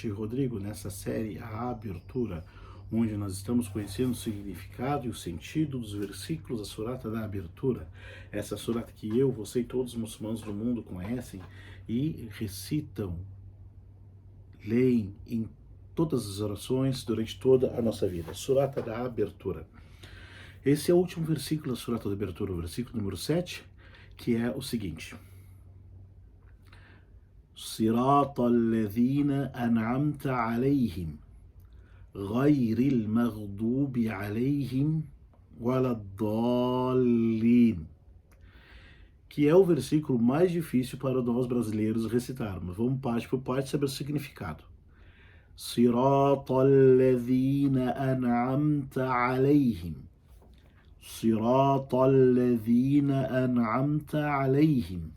Rodrigo, nessa série A Abertura, onde nós estamos conhecendo o significado e o sentido dos versículos da surata da abertura, essa surata que eu, você e todos os muçulmanos do mundo conhecem e recitam, leem em todas as orações durante toda a nossa vida. Surata da abertura. Esse é o último versículo da surata da abertura, o versículo número 7, que é o seguinte: صراط الذين أنعمت عليهم غير المغضوب عليهم ولا الضالين, que é o versículo mais difícil para nós brasileiros recitarmos. Vamos parte por parte saber o significado. صراط الذين أنعمت عليهم صراط الذين أنعمت عليهم,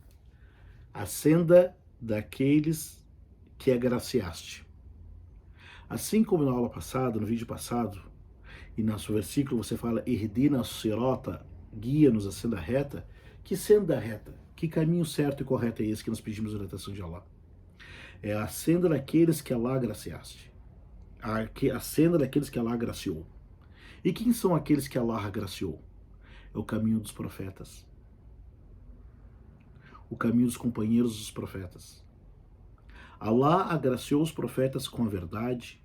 a senda daqueles que agraciaste. Assim como na aula passada, no vídeo passado, e no nosso versículo você fala Ihdina sirata, guia-nos a senda reta. Que senda reta? Que caminho certo e correto é esse que nós pedimos orientação de Allah? É a senda daqueles que Allah agraciaste. A senda daqueles que Allah agraciou. E quem são aqueles que Allah agraciou? É o caminho dos profetas. O caminho dos companheiros dos profetas. Allah agraciou os profetas com a verdade,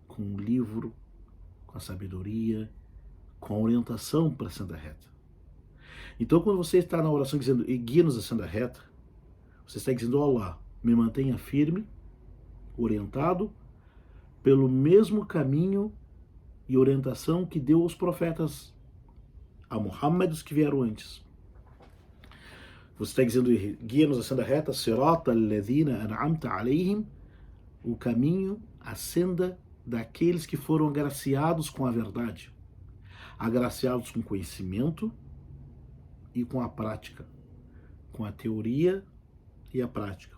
com o livro, com a sabedoria, com a orientação para a senda reta. Então, quando você está na oração dizendo guia-nos a senda reta, você está dizendo: Allah, me mantenha firme, orientado pelo mesmo caminho e orientação que deu aos profetas, a Muhammad, os que vieram antes. Você está dizendo guia-nos a senda reta, sirata alladhina an'amta alayhim, o caminho, a senda daqueles que foram agraciados com a verdade, agraciados com conhecimento e com a prática, com a teoria e a prática.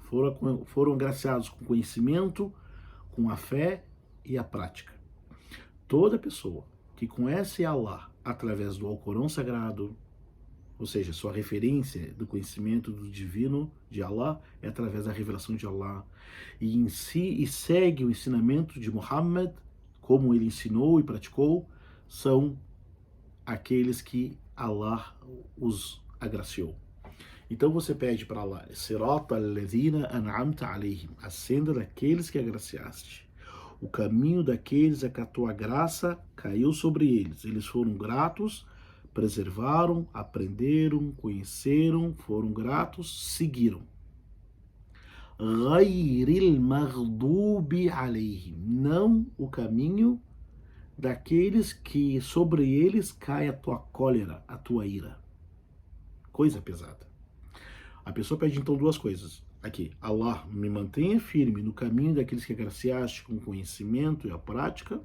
Foram agraciados com conhecimento, com a fé e a prática. Toda pessoa que conhece Allah através do Alcorão Sagrado, ou seja, sua referência do conhecimento do divino de Allah é através da revelação de Allah, e segue o ensinamento de Muhammad, como ele ensinou e praticou, são aqueles que Allah os agraciou. Então você pede para Allah, Sirata alladhina an'amta alayhim, a senda daqueles que agraciaste, o caminho daqueles a que a tua graça caiu sobre eles. Eles foram gratos, preservaram, aprenderam, conheceram, foram gratos, seguiram. Ghayril maghdubi alayhim, não o caminho daqueles que sobre eles cai a tua cólera, a tua ira. Coisa pesada. A pessoa pede então duas coisas. Aqui, Allah, me mantenha firme no caminho daqueles que agraciaste com o conhecimento e a prática,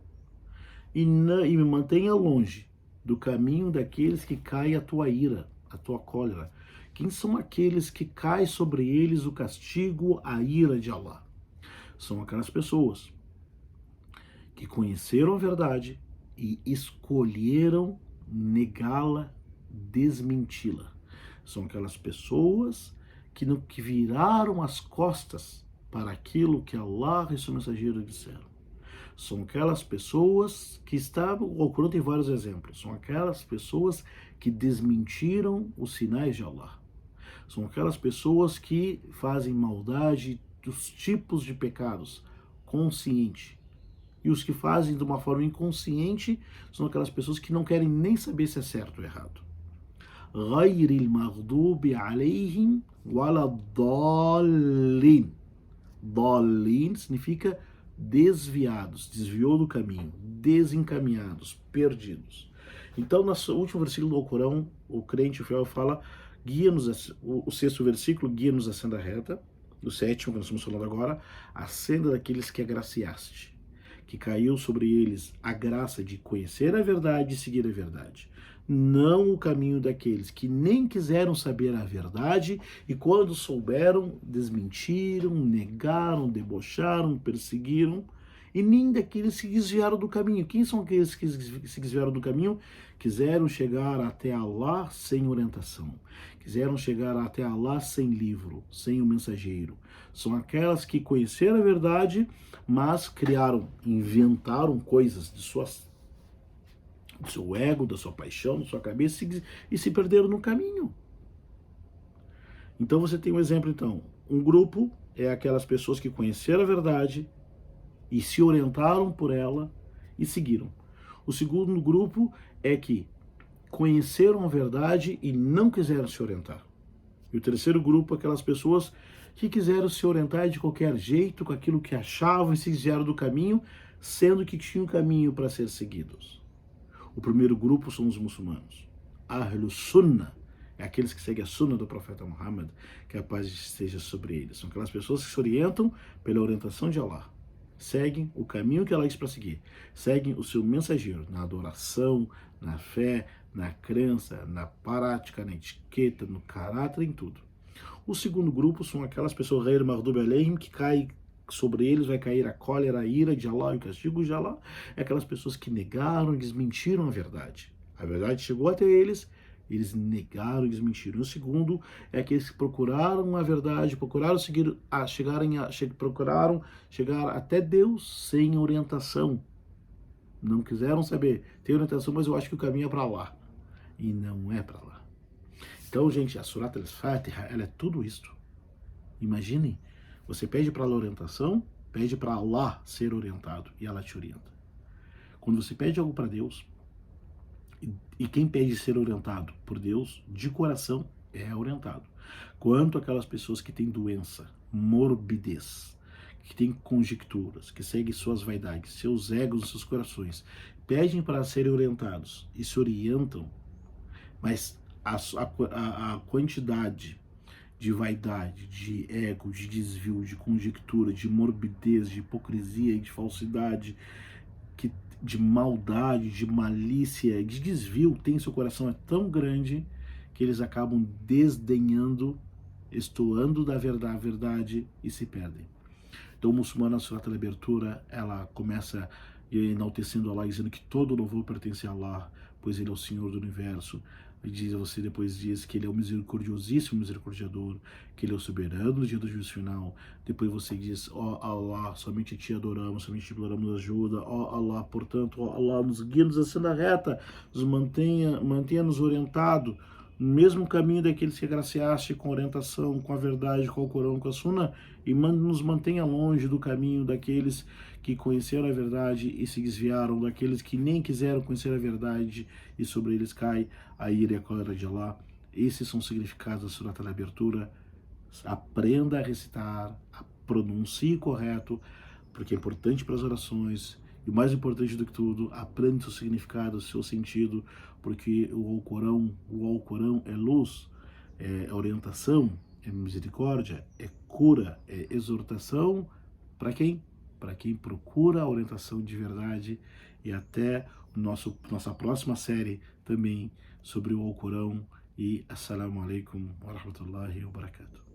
e me mantenha longe do caminho daqueles que cai a tua ira, a tua cólera. Quem são aqueles que cai sobre eles o castigo, a ira de Allah? São aquelas pessoas que conheceram a verdade e escolheram negá-la, desmenti-la. São aquelas pessoas que viraram as costas para aquilo que Allah e seu mensageiro disseram. São aquelas pessoas que estavam, o Alcorão tem vários exemplos, são aquelas pessoas que desmentiram os sinais de Allah. São aquelas pessoas que fazem maldade dos tipos de pecados, consciente. E os que fazem de uma forma inconsciente são aquelas pessoas que não querem nem saber se é certo ou errado. Ghayril maghdubi alayhim waladdallin. Dallin significa desviados, desviou do caminho, desencaminhados, perdidos. Então, no último versículo do Alcorão, o crente o fiel fala, guia-nos, o sexto versículo, guia-nos a senda reta, o sétimo, que nós estamos falando agora, a senda daqueles que agraciaste, que caiu sobre eles a graça de conhecer a verdade e seguir a verdade. Não o caminho daqueles que nem quiseram saber a verdade e quando souberam, desmentiram, negaram, debocharam, perseguiram, e nem daqueles que desviaram do caminho. Quem são aqueles que se desviaram do caminho? Quiseram chegar até Allah sem orientação. quiseram chegar até Allah sem livro, sem o mensageiro. São aquelas que conheceram a verdade, mas criaram, inventaram coisas do seu ego, da sua paixão, da sua cabeça e se perderam no caminho. Então você tem um exemplo, então. Um grupo é aquelas pessoas que conheceram a verdade e se orientaram por ela e seguiram. O segundo grupo é que conheceram a verdade e não quiseram se orientar. E o terceiro grupo é aquelas pessoas que quiseram se orientar de qualquer jeito, com aquilo que achavam e se desviaram do caminho, sendo que tinham um caminho para ser seguidos. O primeiro grupo são os muçulmanos. Ahlus Sunnah é aqueles que seguem a Sunnah do profeta Muhammad, que a paz esteja sobre eles. São aquelas pessoas que se orientam pela orientação de Allah. Seguem o caminho que Allah diz para seguir. Seguem o seu mensageiro na adoração, na fé, na crença, na prática, na etiqueta, no caráter, em tudo. O segundo grupo são aquelas pessoas que cai sobre eles, vai cair a cólera, a ira de Allah e o castigo de Allah. É aquelas pessoas que negaram e desmentiram a verdade. A verdade chegou até eles, eles negaram e desmentiram. O segundo é aqueles que procuraram a verdade, procuraram chegar até Deus sem orientação. Não quiseram saber, tem orientação, mas eu acho que o caminho é para lá. E não é para lá. Então, gente, a Surat al-Fatiha, ela é tudo isto. Imaginem, você pede para ela orientação, pede para Allah ser orientado e ela te orienta. Quando você pede algo para Deus, e quem pede ser orientado por Deus, de coração, é orientado. Quanto aquelas pessoas que têm doença, morbidez, que têm conjecturas, que seguem suas vaidades, seus egos, seus corações, pedem para serem orientados e se orientam, mas a quantidade de vaidade, de ego, de desvio, de conjectura, de morbidez, de hipocrisia e de falsidade, de maldade, de malícia, de desvio, tem em seu coração é tão grande que eles acabam desdenhando, estoando da verdade e se perdem. Então o muçulmano, na Surat al-Abertura, ela começa enaltecendo Allah, dizendo que todo louvor pertence a Allah, pois Ele é o Senhor do Universo. Você depois diz que Ele é o misericordiosíssimo misericordiador, que Ele é o soberano no dia do juízo final. Depois você diz, ó Allah, somente Te adoramos, somente Te imploramos ajuda. Ó Allah, portanto, ó Allah, nos guia nos a senda reta, nos mantenha-nos orientado no mesmo caminho daqueles que agraciaste com orientação, com a verdade, com o Corão, com a Sunnah, e nos mantenha longe do caminho daqueles que conheceram a verdade e se desviaram, daqueles que nem quiseram conhecer a verdade e sobre eles cai a ira e a cólera de Allah. Esses são os significados da Surat al-Abertura. Aprenda a recitar, pronuncie correto, porque é importante para as orações. E o mais importante do que tudo, aprenda o seu significado, o seu sentido, porque o Alcorão é luz, é orientação, é misericórdia, é cura, é exortação. Para quem? Para quem procura a orientação de verdade. E até nossa próxima série também sobre o Alcorão. E assalamu alaikum wa rahmatullahi wa barakatuh.